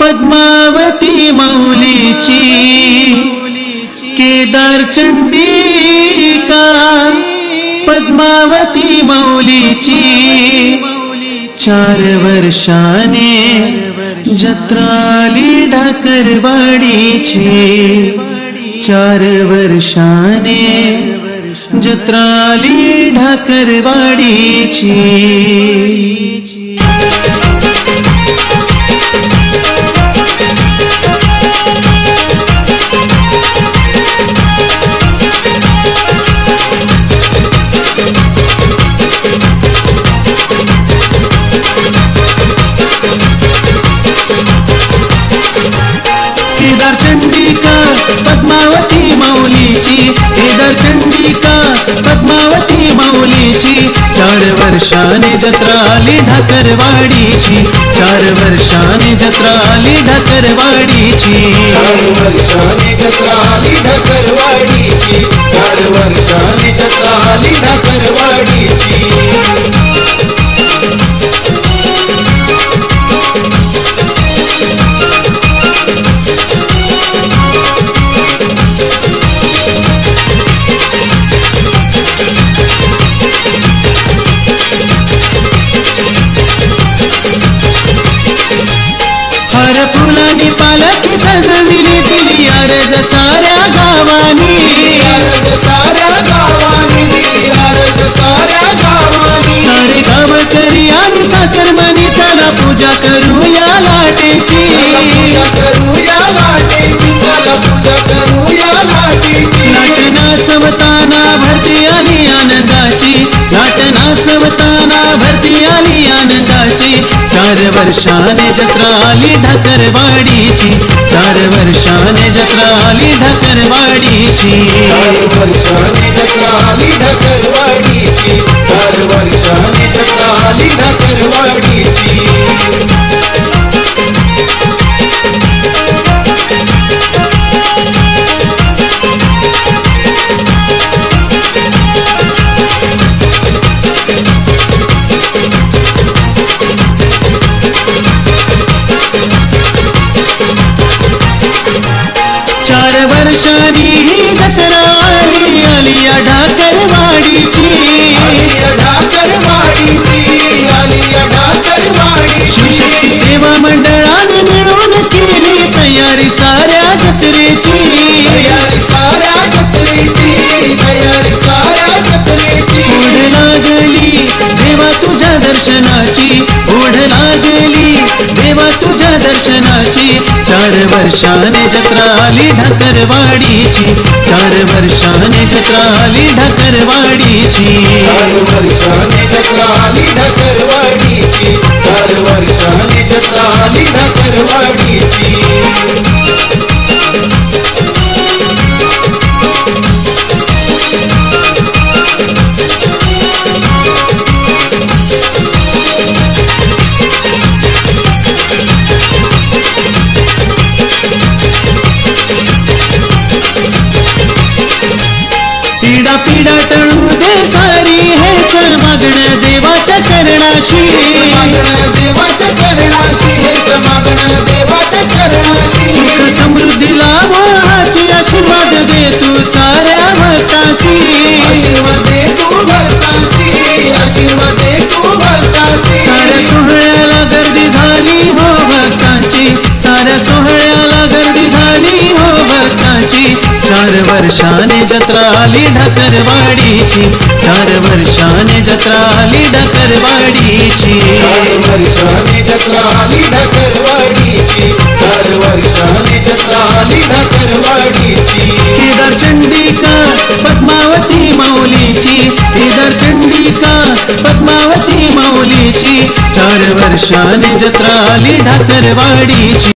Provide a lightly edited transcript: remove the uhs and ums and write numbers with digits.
पद्मावती मौलीची केदार चंडिका पद्मावती मौलीची 4 वर्षाने जत्राली ढाकरवाडीची 4 वर्षाने जत्राली ढाकरवाडीची केदार चंडिका पद्मावती मौलीची केदार चंडिका पद्मावती मौलीची 4 वर्षाने जत्राली ढाकरवाडीची 4 वर्षाने जत्राली ढाकरवाडीची 4 वर्षाने जत्राली ढाकरवाडीची 4 वर्षाने जत्राली ढाकरवाडीची हर फुलानी पालखी सजविली दिली अर्ज साऱ्या गावानी अर्ज साऱ्या गावानी दिली अर्ज साऱ्या गावानी सारे गावकरी आणि चाकरमानी चला पूजा करूया लाटेची पूजा करूया लाटेची चला पूजा करूया लाटेची लाट नाचवताना भरती आली आनंदाची लाट नाचवताना भरती आली आनंदाची 4 वर्षाने जत्राली ढाकरवाडीची 4 वर्षाने जत्राली ढाकरवाडीची 4 वर्षाने जत्राली ढाकरवाडीची 4 वर्षाने जत्राली ढाकरवाडीची वर्षानी जत्रा आलिया ढाकरवाडीची आलिया ढाकरवाडीची आलिया ढाकरवाडीची शिवशक्ती सेवा मंडळाने मिळून केली तयारी साऱ्या जत्रेची तयारी साऱ्या जत्रेची तयारी साऱ्या जत्रेची ओढ लागली देवा तुझ्या दर्शनाची ओढ लागली देवा तुझ्या दर्शनाची 4 वर्षाने जत्राली ढाकरवाडीची 4 वर्षाने जत्राली ढाकरवाडीची 4 वर्षाने जत्राली ढाकरवाडीची 4 वर्षाने जत्राली ढाकरवाडीची पीडा पीडा टळू दे सारी हेच मागणं देवाच्या करणाशी मागणं देवाच्या करणाशी हेच मागणं देवाच्या करणाशी सुख समृद्धी लाभो हाची आशीर्वाद दे तू साऱ्या भक्तासी आशीर्वाद दे तू भक्तासी आशीर्वाद दे तू भक्तासी साऱ्या सोहळ्याला गर्दी झाली हो भक्तांची साऱ्या सोहळ्याला गर्दी झाली हो भक्तांची 4 वर्षाने जत्राली ढाकरवाडीची 4 वर्षाने जत्राली ढाकरवाडीची 4 वर्षाने जत्राली ढाकरवाडीची 4 वर्षाने जत्राली ढाकरवाडीची केदार चंडिका पद्मावती मौलीची केदार चंडिका पद्मावती मौलीची 4 वर्षाने जत्राली ढाकरवाडीची